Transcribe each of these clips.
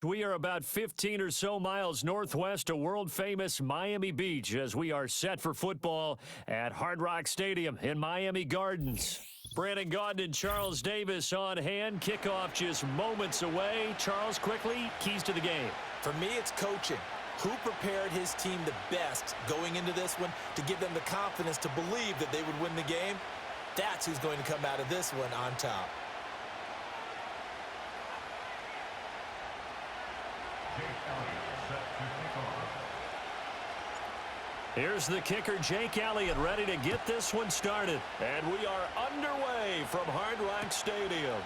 We are about 15 or so miles northwest of world-famous Miami Beach as we are set for football at Hard Rock Stadium in Miami Gardens. Brandon Gaudin and Charles Davis on hand. Kickoff just moments away. Charles, quickly, keys to the game. For me, it's coaching. Who prepared his team the best going into this one to give them the confidence to believe that they would win the game? That's who's going to come out of this one on top. Here's the kicker, Jake Elliott, ready to get this one started. And we are underway from Hard Rock Stadium.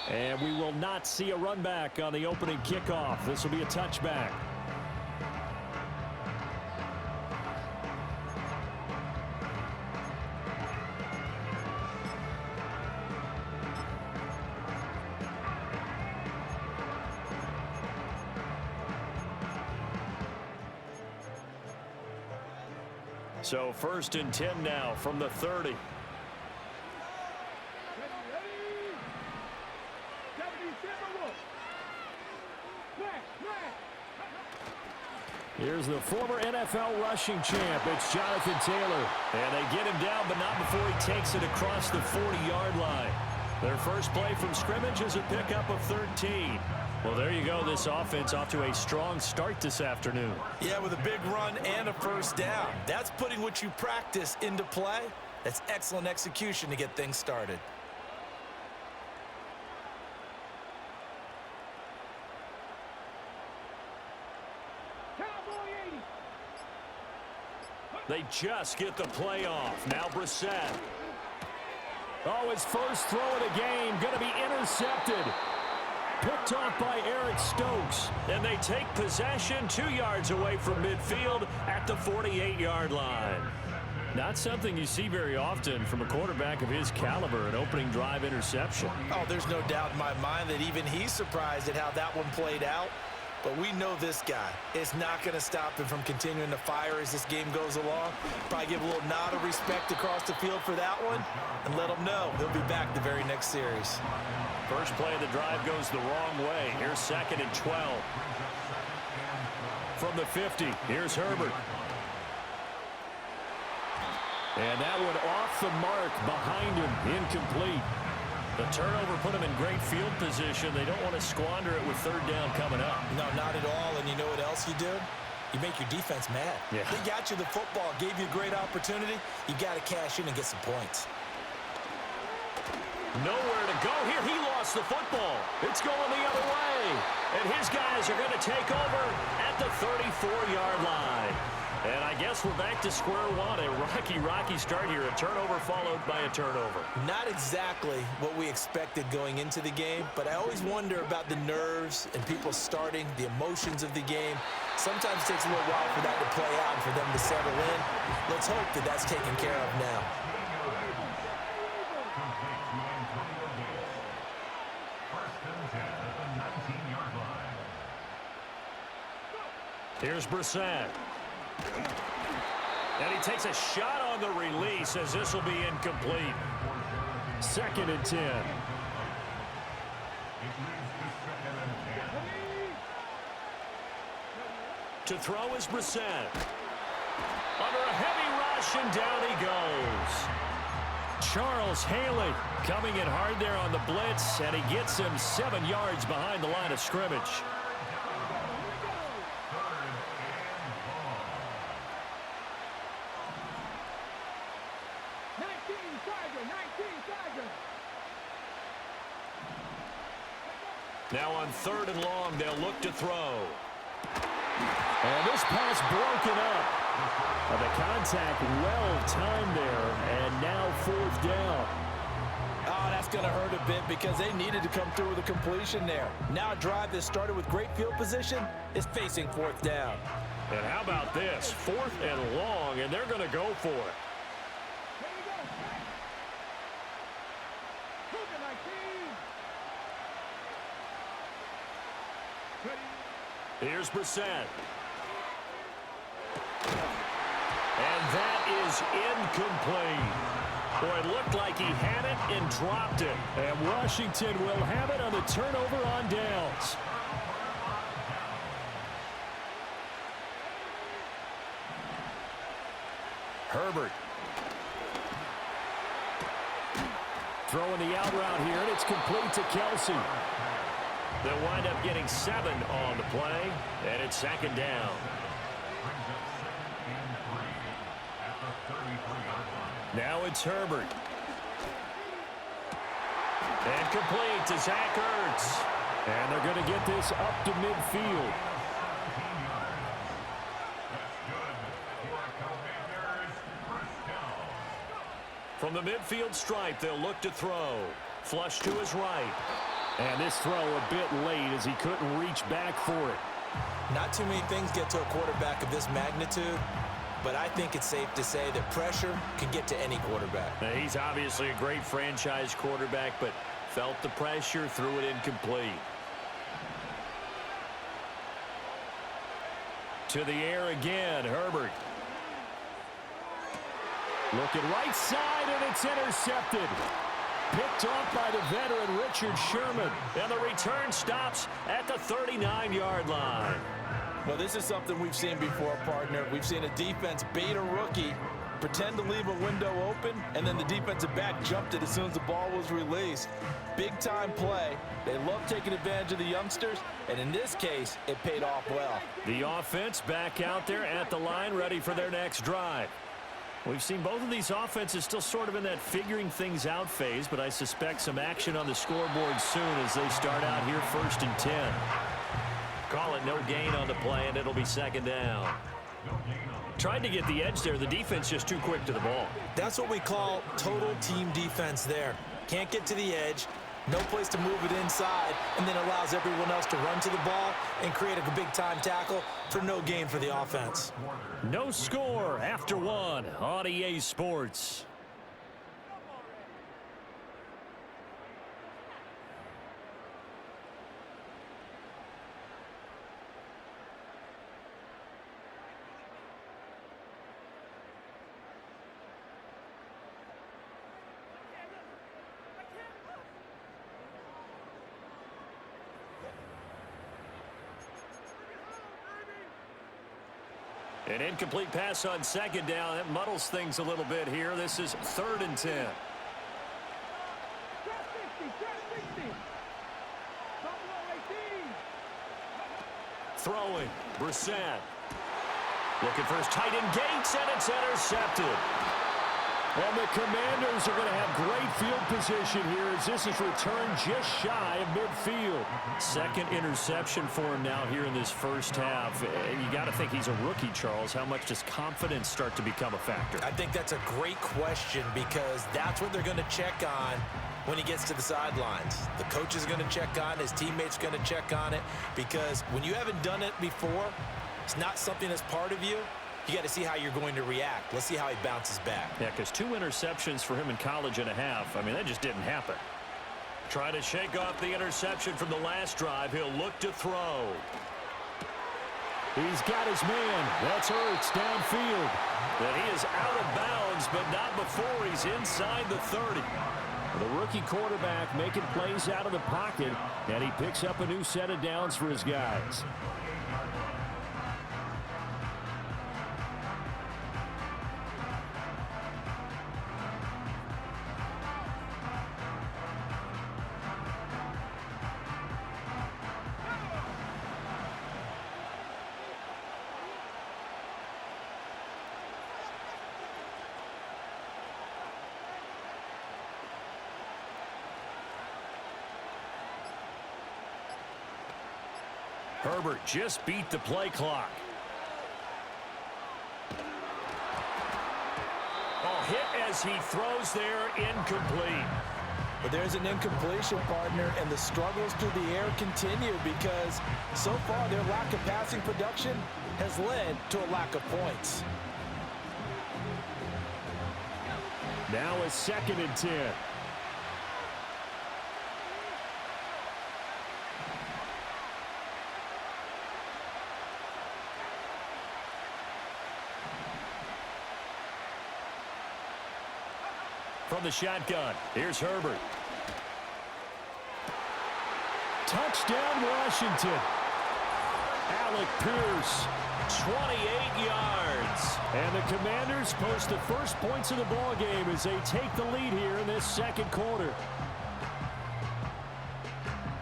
And we will not see a run back on the opening kickoff. This will be a touchback. So 1st and 10 now from the 30. Here's the former NFL rushing champ. It's Jonathan Taylor. And they get him down, but not before he takes it across the 40-yard line. Their first play from scrimmage is a pickup of 13. Well, there you go. This offense off to a strong start this afternoon. Yeah, with a big run and a first down. That's putting what you practice into play. That's excellent execution to get things started. They just get the play off. Now Brissett. Oh, his first throw of the game going to be intercepted. Picked off by Eric Stokes. And they take possession 2 yards away from midfield at the 48-yard line. Not something you see very often from a quarterback of his caliber, an opening drive interception. Oh, there's no doubt in my mind that even he's surprised at how that one played out. But we know this guy is not going to stop him from continuing to fire as this game goes along. Probably give a little nod of respect across the field for that one and let him know he'll be back the very next series. First play of the drive goes the wrong way. Here's 2nd and 12. From the 50, here's Herbert. And that one off the mark behind him, incomplete. The turnover put them in great field position. They don't want to squander it with 3rd down coming up. No, not at all. And you know what else you do? You make your defense mad. Yeah. They got you the football, gave you a great opportunity. You got to cash in and get some points. Nowhere to go here. He lost the football. It's going the other way. And his guys are going to take over at the 34-yard line. And I guess we're back to square one. A rocky start here. A turnover followed by a turnover. Not exactly what we expected going into the game, but I always wonder about the nerves and people starting, the emotions of the game. Sometimes it takes a little while for that to play out and for them to settle in. Let's hope that that's taken care of now. Here's Brissett. And he takes a shot on the release as this will be incomplete. 2nd and 10. To throw is Brissett. Under a heavy rush, and down he goes. Charles Haley coming in hard there on the blitz, and he gets him 7 yards behind the line of scrimmage. Now on 3rd and long, they'll look to throw. And this pass broken up. The contact well-timed there, and now 4th down. Oh, that's going to hurt a bit because they needed to come through with a completion there. Now a drive that started with great field position is facing 4th down. And how about this? 4th and long, and they're going to go for it. Here's Brissett. And that is incomplete. Boy, it looked like he had it and dropped it. And Washington will have it on the turnover on downs. Herbert. Throwing the out route here, and it's complete to Kelsey. They'll wind up getting 7 on the play, and it's second down. Now it's Herbert. And complete to Zach Ertz. And they're going to get this up to midfield. From the midfield stripe, they'll look to throw. Flush to his right. And this throw a bit late as he couldn't reach back for it. Not too many things get to a quarterback of this magnitude, but I think it's safe to say that pressure can get to any quarterback. Now, he's obviously a great franchise quarterback, but felt the pressure, threw it incomplete. To the air again, Herbert. Looking right side, and it's intercepted. Picked off by the veteran Richard Sherman. And the return stops at the 39-yard line. Well, this is something we've seen before, partner. We've seen a defense bait a rookie, pretend to leave a window open, and then the defensive back jumped it as soon as the ball was released. Big-time play. They love taking advantage of the youngsters, and in this case, it paid off well. The offense back out there at the line, ready for their next drive. We've seen both of these offenses still sort of in that figuring things out phase, but I suspect some action on the scoreboard soon as they start out here 1st and 10. Call it no gain on the play, and it'll be second down. Tried to get the edge there. The defense just too quick to the ball. That's what we call total team defense there. Can't get to the edge, no place to move it inside, and then allows everyone else to run to the ball and create a big-time tackle for no gain for the offense. No score after 1 on EA Sports. An incomplete pass on second down. That muddles things a little bit here. This is 3rd and 10. Throwing. Brissett. Looking for his tight end Gates, and it's intercepted. And the Commanders are going to have great field position here as this is returned just shy of midfield. Second interception for him now here in this first half. You got to think he's a rookie, Charles. How much does confidence start to become a factor? I think that's a great question because that's what they're going to check on when he gets to the sidelines. The coach is going to check on it. His teammates going to check on it because when you haven't done it before, it's not something that's part of you. You got to see how you're going to react. Let's see how he bounces back. Yeah, because 2 interceptions for him in college and a half. I mean, that just didn't happen. Try to shake off the interception from the last drive. He'll look to throw. He's got his man. That's Ertz downfield. And he is out of bounds, but not before he's inside the 30. The rookie quarterback making plays out of the pocket, and he picks up a new set of downs for his guys. Herbert just beat the play clock. Oh, hit as he throws there, incomplete. But there's an incompletion, partner, and the struggles through the air continue because so far their lack of passing production has led to a lack of points. Now a 2nd and 10. From the shotgun, here's Herbert. Touchdown, Washington. Alec Pierce 28 yards. And the Commanders post the first points of the ball game as they take the lead here in this second quarter.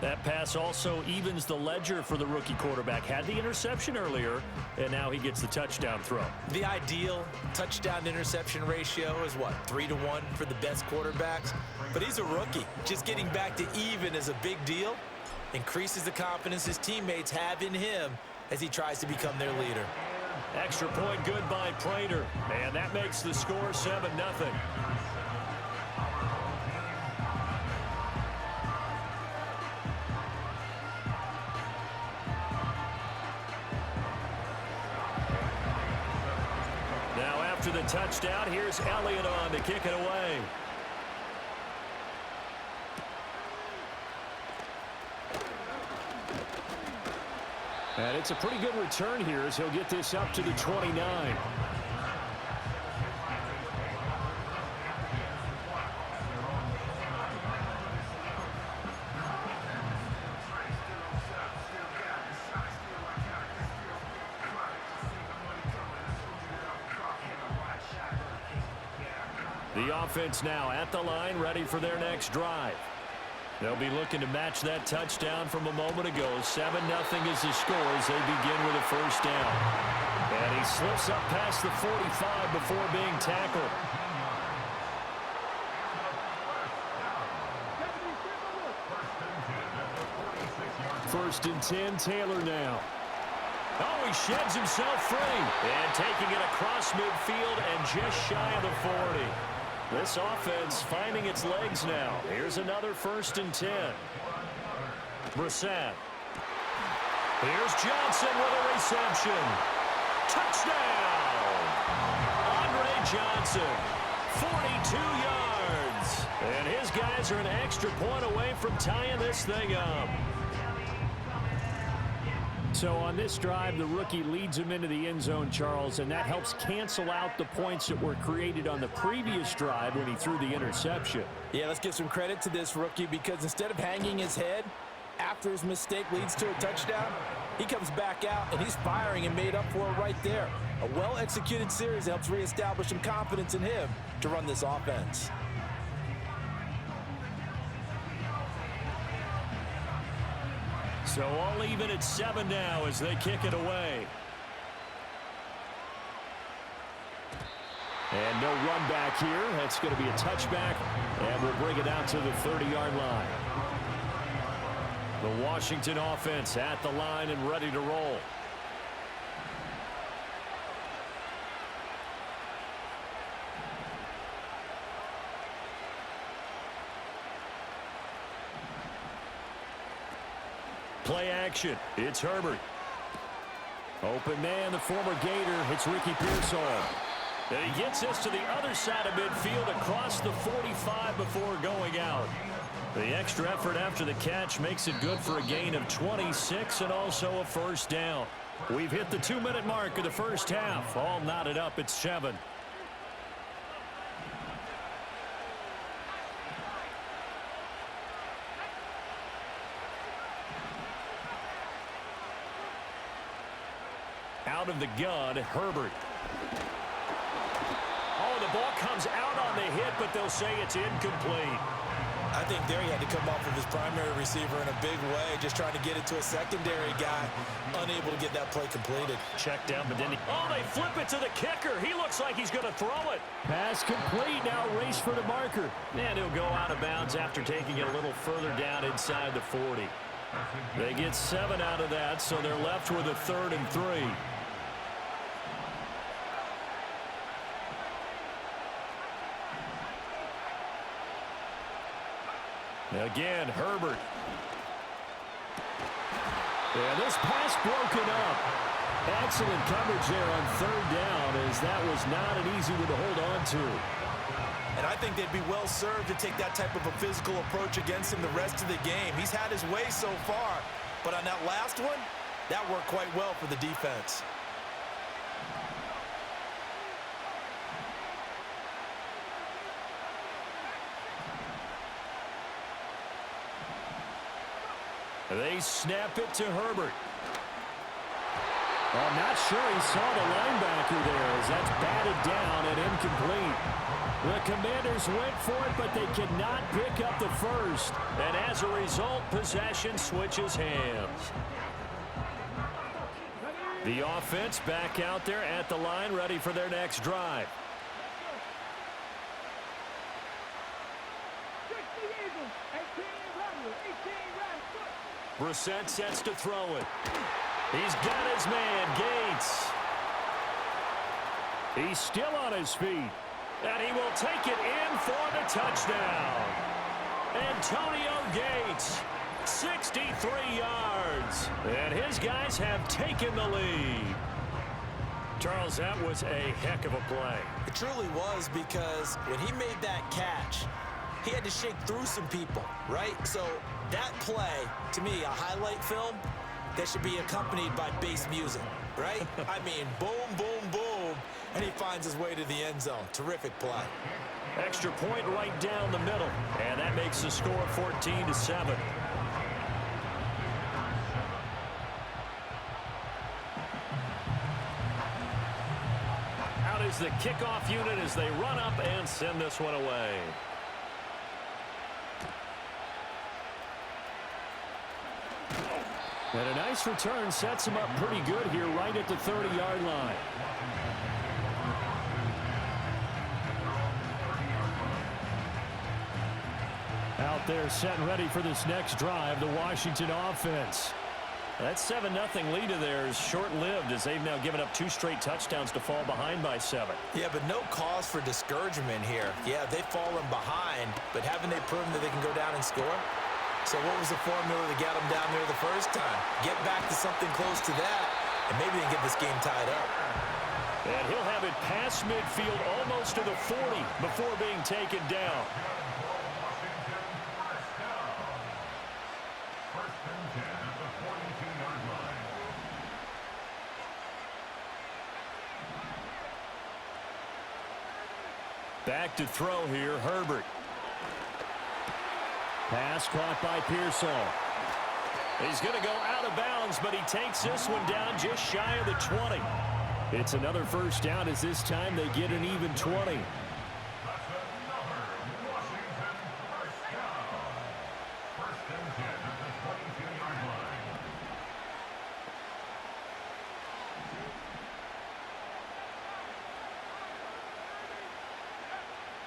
That pass also evens the ledger for the rookie quarterback. Had the interception earlier, and now he gets the touchdown throw. The ideal touchdown-interception ratio is, what, 3-to-1 for the best quarterbacks? But he's a rookie. Just getting back to even is a big deal. Increases the confidence his teammates have in him as he tries to become their leader. Extra point good by Prater. And that makes the score 7-0. After the touchdown, here's Elliott on to kick it away. And it's a pretty good return here as he'll get this up to the 29. The offense now at the line, ready for their next drive. They'll be looking to match that touchdown from a moment ago. 7-0 is the score as they begin with a first down. And he slips up past the 45 before being tackled. First and 10, Taylor now. Oh, he sheds himself free. And taking it across midfield and just shy of the 40. This offense finding its legs now. Here's another first and 10. Brissett. Here's Johnson with a reception. Touchdown! Andre Johnson, 42 yards. And his guys are an extra point away from tying this thing up. So on this drive, the rookie leads him into the end zone, Charles, and that helps cancel out the points that were created on the previous drive when he threw the interception. Yeah, let's give some credit to this rookie because instead of hanging his head after his mistake leads to a touchdown, he comes back out and he's firing and made up for it right there. A well-executed series helps reestablish some confidence in him to run this offense. So all even at 7 now as they kick it away. And no run back here. That's going to be a touchback, and we'll bring it out to the 30-yard line. The Washington offense at the line and ready to roll. Play action. It's Herbert. Open man, the former Gator. It's Ricky Pearsall. And he gets this to the other side of midfield across the 45 before going out. The extra effort after the catch makes it good for a gain of 26 and also a first down. We've hit the 2-minute mark of the first half. All knotted up at 7. Out of the gun, Herbert. Oh, the ball comes out on the hit, but they'll say it's incomplete. I think there he had to come off of his primary receiver in a big way, just trying to get it to a secondary guy, unable to get that play completed. Check down, but then they flip it to the kicker. He looks like he's going to throw it. Pass complete, now race for the marker. And he'll go out of bounds after taking it a little further down inside the 40. They get 7 out of that, so they're left with a 3rd and 3. Again, Herbert. And this pass broken up. Excellent coverage there on 3rd down, as that was not an easy one to hold on to. And I think they'd be well served to take that type of a physical approach against him the rest of the game. He's had his way so far, but on that last one, that worked quite well for the defense. They snap it to Herbert. I'm not sure he saw the linebacker there as that's batted down and incomplete. The Commanders went for it, but they could not pick up the first. And as a result, possession switches hands. The offense back out there at the line, ready for their next drive. Brissett sets to throw it. He's got his man, Gates. He's still on his feet. And he will take it in for the touchdown. Antonio Gates, 63 yards. And his guys have taken the lead. Charles, that was a heck of a play. It truly was, because when he made that catch, he had to shake through some people, right? So that play, to me, a highlight film that should be accompanied by bass music, right? I mean, boom, boom, boom, and he finds his way to the end zone. Terrific play. Extra point right down the middle, and that makes the score 14-7. Out is the kickoff unit as they run up and send this one away. And a nice return sets him up pretty good here right at the 30-yard line. Out there set and ready for this next drive, the Washington offense. That 7-0 lead of theirs short-lived as they've now given up 2 straight touchdowns to fall behind by 7. Yeah, but no cause for discouragement here. Yeah, they've fallen behind, but haven't they proven that they can go down and score? So what was the formula that got them down there the first time? Get back to something close to that, and maybe they can get this game tied up. And he'll have it past midfield almost to the 40 before being taken down. Back to throw here, Herbert. Pass caught by Pearsall. He's going to go out of bounds, but he takes this one down just shy of the 20. It's another first down as this time they get an even 20.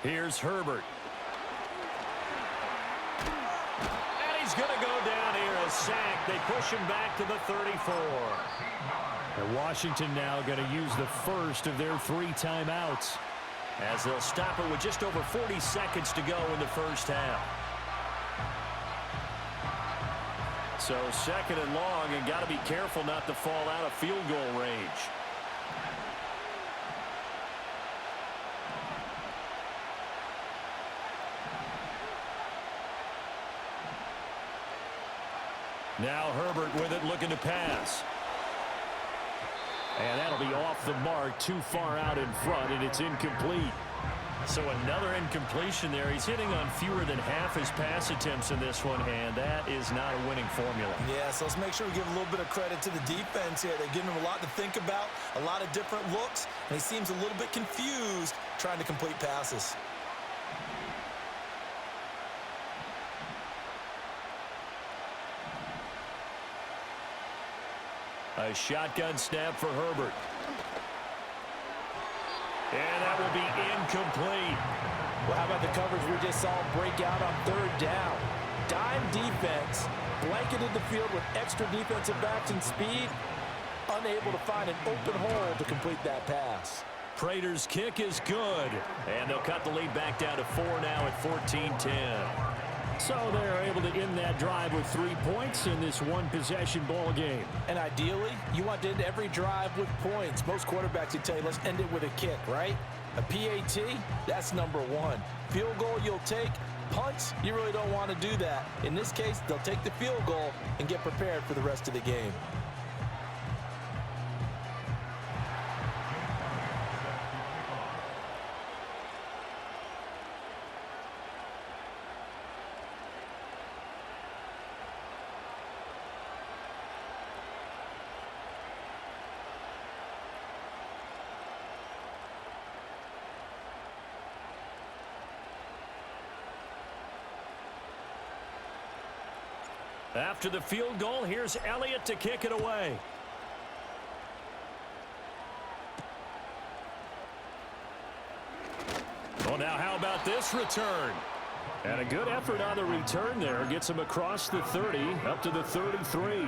Here's Herbert. And he's going to go down here, a sack. They push him back to the 34. And Washington now going to use the first of their 3 timeouts as they'll stop it with just over 40 seconds to go in the first half. So 2nd and long, and got to be careful not to fall out of field goal range. Now Herbert with it, looking to pass. And that'll be off the mark, too far out in front, and it's incomplete. So another incompletion there. He's hitting on fewer than half his pass attempts in this one, and that is not a winning formula. Yeah, so let's make sure we give a little bit of credit to the defense here. They're giving him a lot to think about, a lot of different looks, and he seems a little bit confused trying to complete passes. A shotgun snap for Herbert. And that will be incomplete. Well, how about the coverage we just saw break out on 3rd down? Dime defense, blanketed the field with extra defensive backs and speed, unable to find an open hole to complete that pass. Prater's kick is good. And they'll cut the lead back down to 4 now at 14-10. So they're able to end that drive with 3 points in this one-possession ball game. And ideally, you want to end every drive with points. Most quarterbacks would tell you, let's end it with a kick, right? A PAT, that's number 1. Field goal you'll take. Punts, you really don't want to do that. In this case, they'll take the field goal and get prepared for the rest of the game. After the field goal, here's Elliott to kick it away. Well, now how about this return? And a good effort on the return there. Gets him across the 30, up to the 33.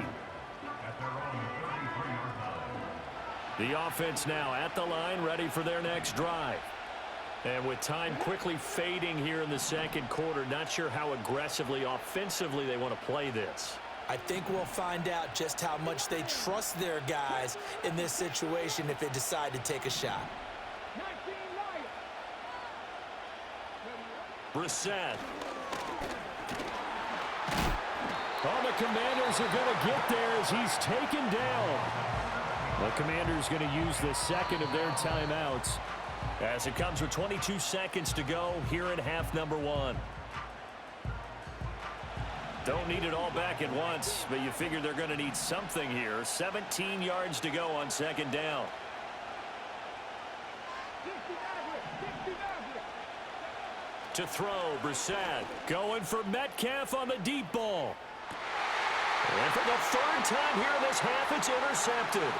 The offense now at the line, ready for their next drive. And with time quickly fading here in the second quarter, not sure how aggressively, offensively they want to play this. I think we'll find out just how much they trust their guys in this situation if they decide to take a shot. Brissett. Oh, the Commanders are going to get there as he's taken down. The Commanders going to use the second of their timeouts as it comes with 22 seconds to go here in half number one. Don't need it all back at once, but you figure they're going to need something here. 17 yards to go on second down. To throw, Brissett going for Metcalf on the deep ball. And for the third time here in this half, it's intercepted.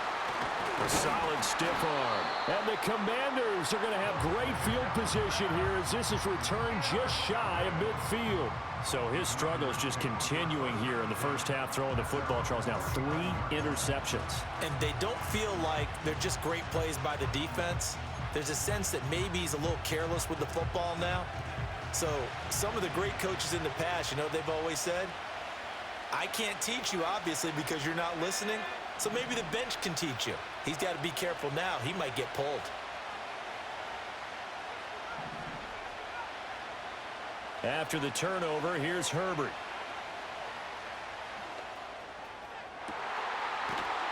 A solid stiff arm. And the Commanders are going to have great field position here as this is returned just shy of midfield. So his struggles just continuing here in the first half, throwing the football. Charles, now 3 interceptions. And they don't feel like they're just great plays by the defense. There's a sense that maybe he's a little careless with the football now. So some of the great coaches in the past, you know, they've always said, I can't teach you, obviously, because you're not listening. So maybe the bench can teach you. He's got to be careful now. He might get pulled. After the turnover, here's Herbert.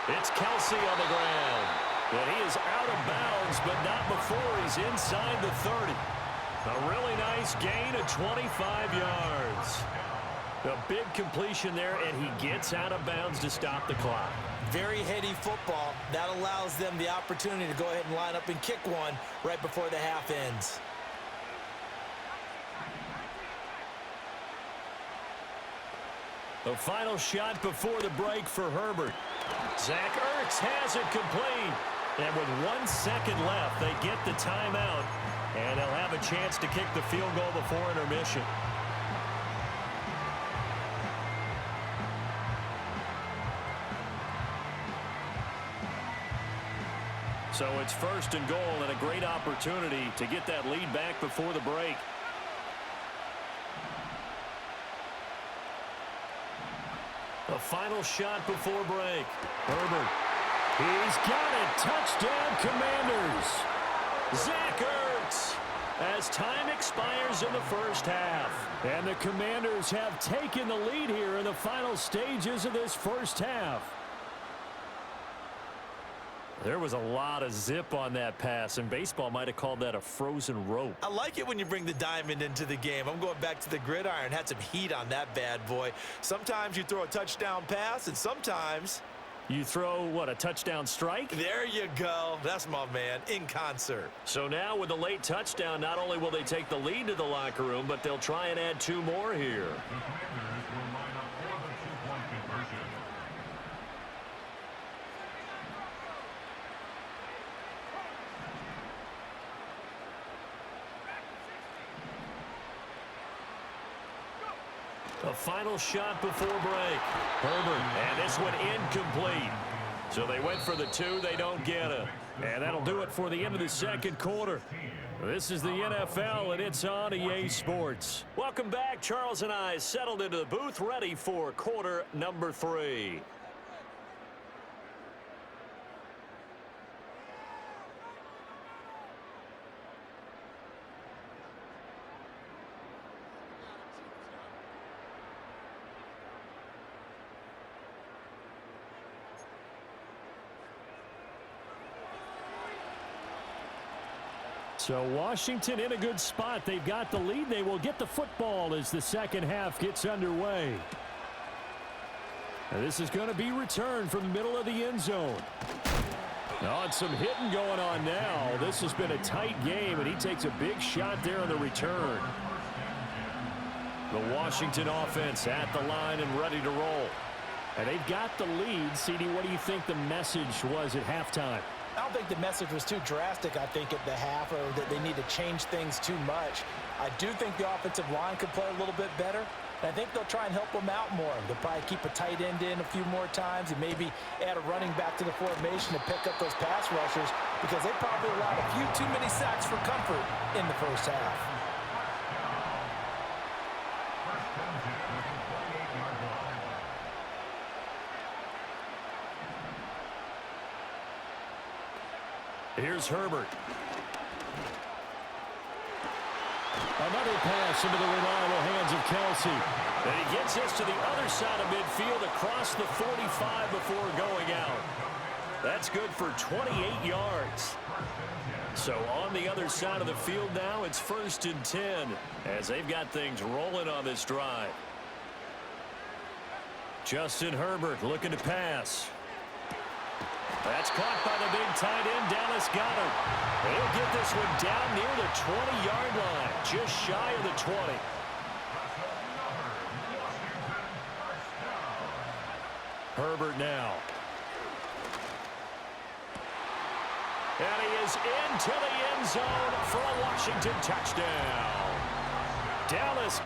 It's Kelsey on the ground. And he is out of bounds, but not before he's inside the 30. A really nice gain of 25 yards. A big completion there, and he gets out of bounds to stop the clock. Very heady football. That allows them the opportunity to go ahead and line up and kick one right before the half ends. The final shot before the break for Herbert. Zach Ertz has it complete. And with 1 second left, they get the timeout. And they'll have a chance to kick the field goal before intermission. So it's first and goal and a great opportunity to get that lead back before the break. The final shot before break. Herbert. He's got it. Touchdown, Commanders. Zach Ertz as time expires in the first half. And the Commanders have taken the lead here in the final stages of this first half. There was a lot of zip on that pass, and baseball might have called that a frozen rope. I like it when you bring the diamond into the game. I'm going back to the gridiron. Had some heat on that bad boy. Sometimes you throw a touchdown pass, and sometimes you throw, what, a touchdown strike? There you go. That's my man, in concert. So now with the late touchdown, not only will they take the lead to the locker room, but they'll try and add 2 more here. A final shot before break. Herbert, and this one incomplete. So they went for the 2, they don't get it. And that'll do it for the end of the second quarter. This is the NFL, and it's on EA Sports. Welcome back. Charles and I settled into the booth, ready for quarter number 3. So Washington in a good spot. They've got the lead. They will get the football as the second half gets underway. And this is going to be returned from the middle of the end zone. Oh, and some hitting going on now. This has been a tight game, and he takes a big shot there on the return. The Washington offense at the line and ready to roll. And they've got the lead. CD, what do you think the message was at halftime? I don't think the message was too drastic, I think, at the half, or that they need to change things too much. I do think the offensive line could play a little bit better. And I think they'll try and help them out more. They'll probably keep a tight end in a few more times and maybe add a running back to the formation to pick up those pass rushers, because they probably allowed a few too many sacks for comfort in the first half. Here's Herbert. Another pass into the reliable hands of Kelsey. And he gets this to the other side of midfield across the 45 before going out. That's good for 28 yards. So on the other side of the field now, it's 1st and 10 as they've got things rolling on this drive. Justin Herbert looking to pass. That's caught by the big tight end, Dallas Goedert. He'll get this one down near the 20-yard line, just shy of the 20. Herbert now. And he is into the end zone for a Washington touchdown. Dallas